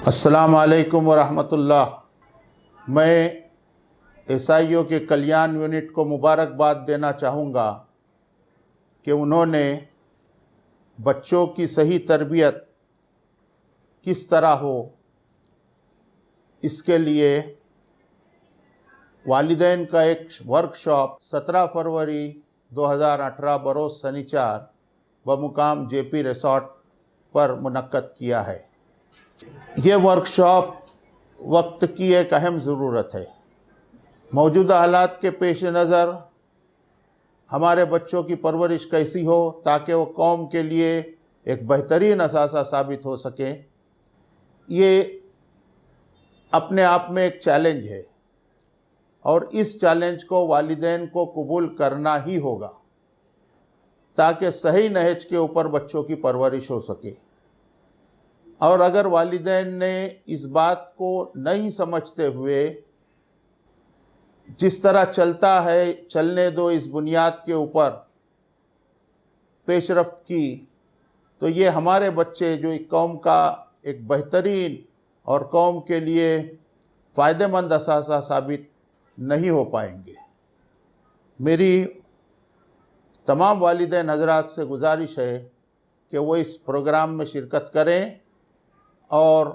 السلام علیکم ورحمۃ اللہ۔ میں ایس آئی او کے کلیان یونٹ کو مبارکباد دینا چاہوں گا کہ انہوں نے بچوں کی صحیح تربیت کس طرح ہو، اس کے لیے والدین کا ایک ورکشاپ 17 فروری 2018 بروز سنیچر بمقام جے پی ریسارٹ پر منعقد کیا ہے۔ یہ ورکشاپ وقت کی ایک اہم ضرورت ہے۔ موجودہ حالات کے پیش نظر ہمارے بچوں کی پرورش کیسی ہو تاکہ وہ قوم کے لیے ایک بہترین اثاثہ ثابت ہو سکے، یہ اپنے آپ میں ایک چیلنج ہے اور اس چیلنج کو والدین کو قبول کرنا ہی ہوگا تاکہ صحیح نہج کے اوپر بچوں کی پرورش ہو سکے۔ اور اگر والدین نے اس بات کو نہیں سمجھتے ہوئے جس طرح چلتا ہے چلنے دو اس بنیاد کے اوپر پیش رفت کی، تو یہ ہمارے بچے جو ایک قوم کا ایک بہترین اور قوم کے لیے فائدہ مند اثاثہ ثابت نہیں ہو پائیں گے۔ میری تمام والدین حضرات سے گزارش ہے کہ وہ اس پروگرام میں شرکت کریں اور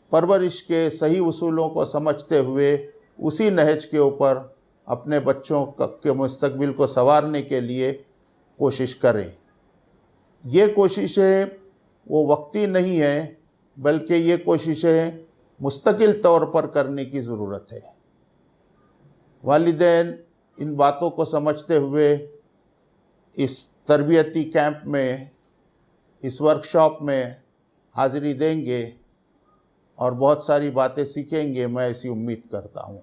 پرورش کے صحیح اصولوں کو سمجھتے ہوئے اسی نہج کے اوپر اپنے بچوں کے مستقبل کو سنوارنے کے لیے کوشش کریں۔ یہ کوششیں وہ وقتی نہیں ہیں بلکہ یہ کوششیں مستقل طور پر کرنے کی ضرورت ہے۔ والدین ان باتوں کو سمجھتے ہوئے اس تربیتی کیمپ میں، اس ورکشاپ میں حاضری دیں گے اور بہت ساری باتیں سیکھیں گے، میں ایسی امید کرتا ہوں۔